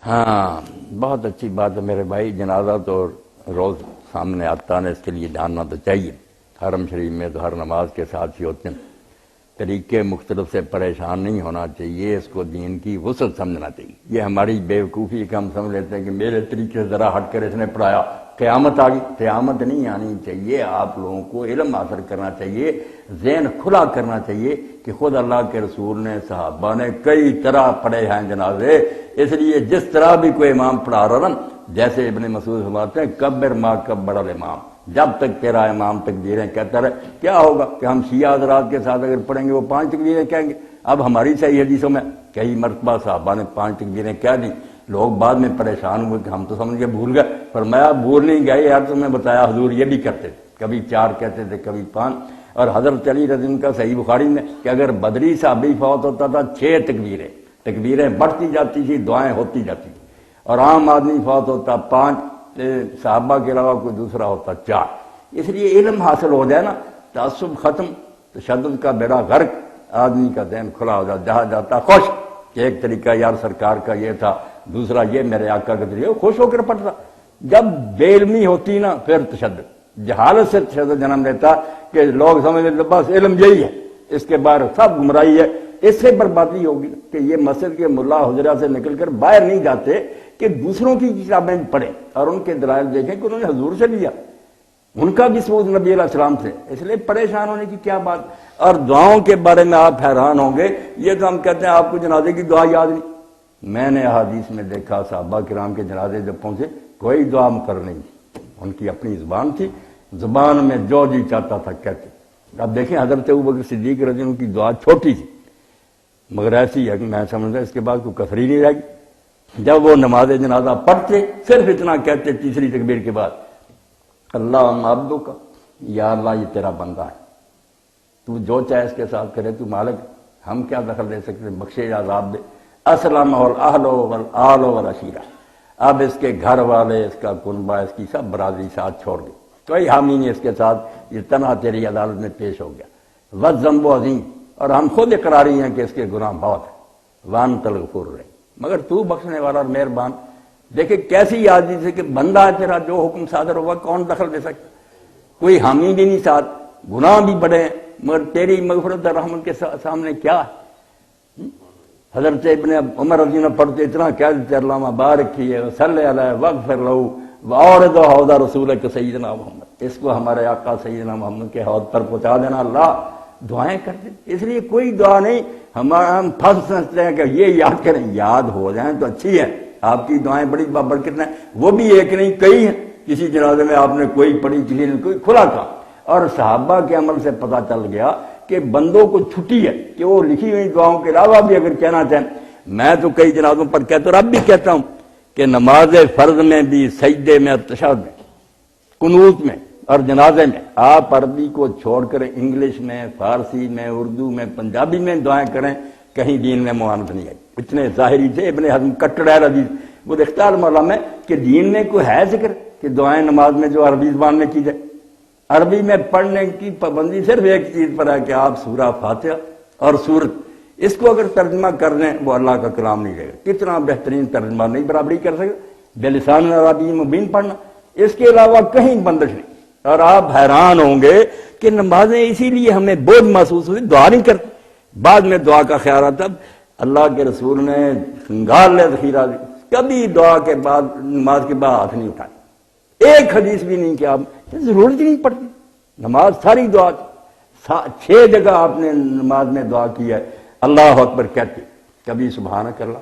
ہاں بہت اچھی بات ہے میرے بھائی، جنازہ تو روز سامنے آتا ہے، اس کے لیے جاننا تو چاہیے۔ حرم شریف میں تو ہر نماز کے ساتھ ہی ہوتے ہیں، طریقے مختلف سے پریشان نہیں ہونا چاہیے، اس کو دین کی وسعت سمجھنا چاہیے۔ یہ ہماری بیوقوفی کہ ہم سمجھ لیتے ہیں کہ میرے طریقے سے ذرا ہٹ کر اس نے پڑھایا، قیامت آ گئی۔ قیامت نہیں آنی چاہیے، آپ لوگوں کو علم حاصل کرنا چاہیے، ذہن کھلا کرنا چاہیے کہ خود اللہ کے رسول نے، صحابہ نے کئی طرح پڑھے ہیں جنازے، اس لیے جس طرح بھی کوئی امام پڑھا رہا نا، جیسے ابن مسعود فرماتے ہیں کبر ما کبر الامام، جب تک تیرا امام تکبیریں کہتا رہے۔ کیا ہوگا کہ ہم شیعہ حضرات کے ساتھ اگر پڑھیں گے وہ 5 تکبیریں کہیں گے؟ اب ہماری صحیح حدیثوں میں کئی مرتبہ صحابہ نے 5 تکبیریں کہہ دیں، لوگ بعد میں پریشان ہوئے کہ ہم تو سمجھ کے بھول گئے۔ فرمایا بھول نہیں گئے یار، تمہیں بتایا حضور یہ بھی کرتے تھے، کبھی 4 کہتے تھے کبھی 5۔ اور حضرت علی رضی اللہ عنہ کا صحیح بخاری میں کہ اگر بدری صحابی فوت ہوتا تھا 6 تکبیریں بڑھتی جاتی تھی، دعائیں ہوتی جاتی تھی، اور عام آدمی فوت ہوتا 5، صحابہ کے علاوہ کوئی دوسرا ہوتا 4۔ اس لیے علم حاصل ہو جائے نا، تعصب ختم، تشدد کا بیڑا غرق، آدمی کا ذہن کھلا ہو جائے، جہاں جاتا خوش کہ ایک طریقہ یار سرکار کا یہ تھا، دوسرا یہ میرے آقا کا طریقہ، خوش ہو کر پڑھتا۔ جب بے علمی ہوتی نا پھر تشدد، جہالت سے تشدد جنم لیتا کہ لوگ سمجھ لیتے بس علم یہی ہے، اس کے باہر سب گمراہی ہے۔ اس سے بربادی ہوگی کہ یہ مسجد کے ملا حجرہ سے نکل کر باہر نہیں جاتے کہ دوسروں کی کتابیں پڑھیں اور ان کے دلائل دیکھیں کہ انہوں نے حضور سے لیا، ان کا بھی ثبوت نبی علیہ السلام سے، اس لیے پریشان ہونے کی کیا بات۔ اور دعاؤں کے بارے میں آپ حیران ہوں گے، یہ تو ہم کہتے ہیں آپ کو جنازے کی دعا یاد نہیں، میں نے احادیث میں دیکھا صحابہ کرام کے جنازے جب پہنچے کوئی دعا مقرر نہیں تھی، ان کی اپنی زبان تھی، زبان میں جو جی چاہتا تھا کہتے۔ اب دیکھیں حضرت ابوبکر صدیق رضی اللہ عنہ کی دعا چھوٹی تھی مگر ایسی ہے کہ میں سمجھتا اس کے بعد کوئی کثر ہی نہیں رہ گئی۔ جب وہ نماز جنازہ پڑھتے صرف اتنا کہتے تیسری تکبیر کے بعد، اللہم عبدک، یا اللہ یہ تیرا بندہ ہے، تو جو چاہے اس کے ساتھ کرے، تو مالک، ہم کیا دخل دے سکتے، بخشے یا عذاب دے۔ اسلم والاہل والآل والعشیرہ، اب اس کے گھر والے، اس کا کنبہ، اس کی سب برادری ساتھ چھوڑ گئی، کوئی حامی نہیں اس کے ساتھ، یہ تنہا تیری عدالت میں پیش ہو گیا۔ والذنب عظیم، اور ہم خود اقراری ہیں کہ اس کے گناہ بہت ہیں، وانت الغفور الرحیم، مگر تو بخشنے والا اور مہربان۔ دیکھیں کیسی عاجزی سے کہ بندہ ہے تیرا، جو حکم صادر ہوا کون دخل دے سکتا، کوئی حامی بھی نہیں ساتھ، گناہ بھی بڑے ہیں، مگر تیری مغفرت اور رحمت کے سامنے کیا ہے۔ حضرت ابن عمر رضی اللہ عنہ پڑھتے اتنا کہہ دیتے اللہم بارک فیہ وصلی علیہ واغفر لہ وآرد حوض رسولک سیدنا محمد، اس کو ہمارے آقا سیدنا محمد کے حوض پر پہنچا دینا، اللہ دعائیں کرتے۔ اس لیے کوئی دعا نہیں، ہم پھنس سمجھتے ہیں کہ یہ یاد کریں، یاد ہو جائیں تو اچھی ہے، آپ کی دعائیں بڑی بابرکت ہیں، وہ بھی ایک نہیں کئی ہیں، کسی جنازے میں آپ نے کوئی پڑھی، کسی نے کوئی، کھلا کہا۔ اور صحابہ کے عمل سے پتہ چل گیا کہ بندوں کو چھٹی ہے کہ وہ لکھی ہوئی دعاؤں کے علاوہ بھی اگر کہنا چاہیں۔ میں تو کئی جنازوں پر کہتا ہوں اور اب بھی کہتا ہوں کہ نماز فرض میں بھی، سجدے میں، تشہد میں، قنوت میں اور جنازے میں آپ عربی کو چھوڑ کر انگلش میں، فارسی میں، اردو میں، پنجابی میں دعائیں کریں، کہیں دین میں معاند نہیں آئی۔ اتنے ظاہری تھے ابن حزم کٹڑ حدیث، وہ اختیار مولا میں کہ دین میں کوئی ہے ذکر کہ دعائیں نماز میں جو عربی زبان میں کی جائے۔ عربی میں پڑھنے کی پابندی صرف ایک چیز پر ہے کہ آپ سورہ فاتحہ اور سورت، اس کو اگر ترجمہ کر لیں وہ اللہ کا کلام نہیں رہے گا، کتنا بہترین ترجمہ نہیں برابری کر سکے، بلسان عربی مبین پڑھنا، اس کے علاوہ کہیں بندش نہیں۔ اور آپ حیران ہوں گے کہ نمازیں اسی لیے ہمیں بوجھ محسوس ہوئی، دعا نہیں کرتے، بعد میں دعا کا خیال آتا۔ اللہ کے رسول نے سنگار لے ذخیرہ، کبھی دعا کے بعد، نماز کے بعد ہاتھ نہیں اٹھائے، ایک حدیث بھی نہیں کہ آپ ضرورت ہی نہیں پڑتی، نماز ساری دعا، 6 جگہ آپ نے نماز میں دعا کی ہے، اللہ اکبر کہتے، کبھی سبحانک اللہ،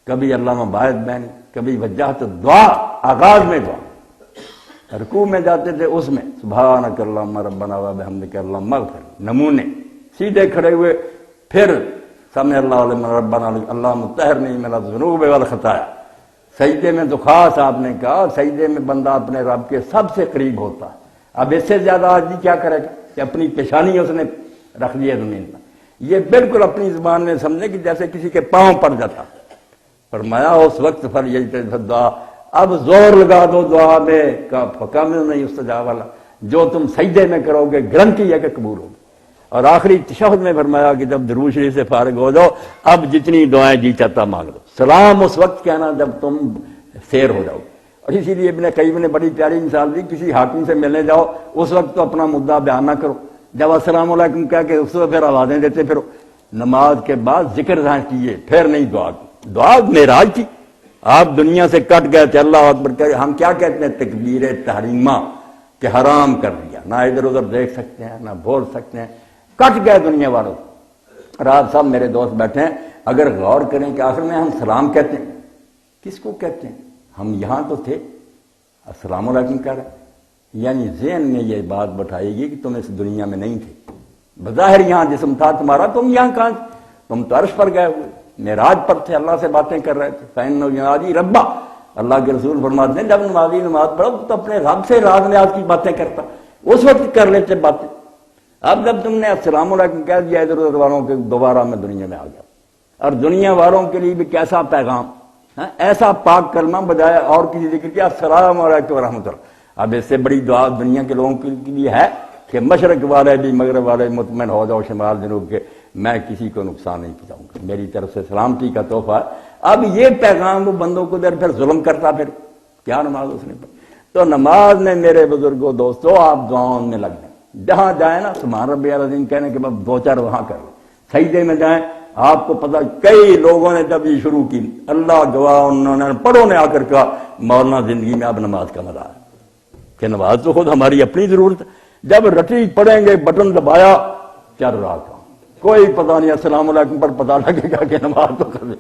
کبھی اللہم باعث بینی، کبھی وجہت دعا، آغاز میں دعا، رکوع میں جاتے تھے اس میں سبحانک اللہم ربنا وبحمدک اللہم اغفر، نمونے سیدھے کھڑے ہوئے، پھر سمع اللہ لمن ربنا اللہم طہرنی من الذنوب والخطایا۔ سجدے میں تو خاص آپ نے کہا، سجدے میں بندہ اپنے رب کے سب سے قریب ہوتا ہے، اب اس سے زیادہ عاجزی کیا کرے گا کہ اپنی پیشانی اس نے رکھ دی ہے زمین پر، یہ بالکل اپنی زبان میں سمجھے کہ جیسے کسی کے پاؤں پڑ جاتا۔ فرمایا اس وقت فلیجتہد دعا، اب زور لگا دو دعا میں، فکم نہیں استجاب والا، جو تم سجدے میں کرو گے گارنٹی ہے کہ قبول ہوگی۔ اور آخری تشہد میں فرمایا کہ جب درود شریف سے فارغ ہو جاؤ اب جتنی دعائیں جی چاہتا مانگ لو۔ سلام اس وقت کہنا جب تم سیر ہو جاؤ. اور اسی لیے ابن قیم نے بڑی پیاری مثال دی, کسی حاکم سے ملنے جاؤ اس وقت تو اپنا مدعا بیان نہ کرو, جب السلام علیکم کہہ کے اس وقت پھر آوازیں دیتے پھرو. نماز کے بعد ذکر کیجیے, پھر نہیں دعا کی. دعا معراج تھی, آپ دنیا سے کٹ گئے تھے, اللہ اکبر کہ ہم کیا کہتے ہیں تکبیر تحریمہ کہ حرام کر دیا, نہ ادھر ادھر دیکھ سکتے ہیں نہ بول سکتے ہیں, کٹ گئے دنیا والوں. اور آپ سب میرے دوست بیٹھے ہیں, اگر غور کریں کہ آخر میں ہم سلام کہتے ہیں, کس کو کہتے ہیں؟ ہم یہاں تو تھے, السلام علیکم کہہ رہے ہیں, یعنی ذہن میں یہ بات بٹھائے گی کہ تم اس دنیا میں نہیں تھے. بظاہر یہاں جسم تھا تمہارا, تم یہاں کہاں تھے؟ تم تو عرش پر گئے ہوئے, معراج پر تھے, اللہ سے باتیں کر رہے تھے. فَإِنَّهُ يُنَادِي رَبَّهُ, اللہ کے رسول فرماتے ہیں جب نمازی نماز پڑھو تو اپنے رب سے راز نیاز کی باتیں کرتا, اس وقت کر لیتے باتیں. اب جب تم نے السلام علیکم کہہ دیا ادھر ادھر والوں کے, دوبارہ میں دنیا میں آ گیا. اور دنیا والوں کے لیے بھی کیسا پیغام, ایسا پاک کلمہ بجایا اور کسی ذکر کیا, السلام علیکم ورحمۃ اللہ. اب اس سے بڑی دعا دنیا کے لوگوں کے لیے ہے کہ مشرق والے بھی مغرب والے مطمئن ہو جاؤ, شمال جنوب کے, میں کسی کو نقصان نہیں پہنچاؤں گا, میری طرف سے سلامتی کا تحفہ. اب یہ پیغام وہ بندوں کو در پھر ظلم کرتا, پھر کیا نماز اس نے پڑھی. تو نماز میں میرے بزرگوں دوستو آپ دعاؤں میں لگ جائیں, جہاں جائیں نا سبحان ربی العظیم کہنے کے بعد دو چار وہاں کر لیں, سجدے میں جائیں. آپ کو پتہ کئی لوگوں نے جب یہ شروع کی, اللہ گواہ انہوں نے پڑھوں نے آ کر کہا مولانا زندگی میں اب نماز کا مزہ ہے, کہ نماز تو خود ہماری اپنی ضرورت ہے. جب رٹی پڑھیں گے بٹن دبایا چل رہا تھا, کوئی پتہ نہیں, السلام علیکم پر پتہ لگے گا کہ نماز تو کر.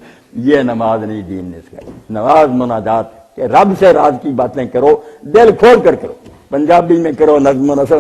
یہ نماز نہیں دین نے سکھائی. نماز مناجات کہ رب سے راز کی باتیں کرو, دل کھول کر کرو, پنجابی میں کرو, نظم و نثر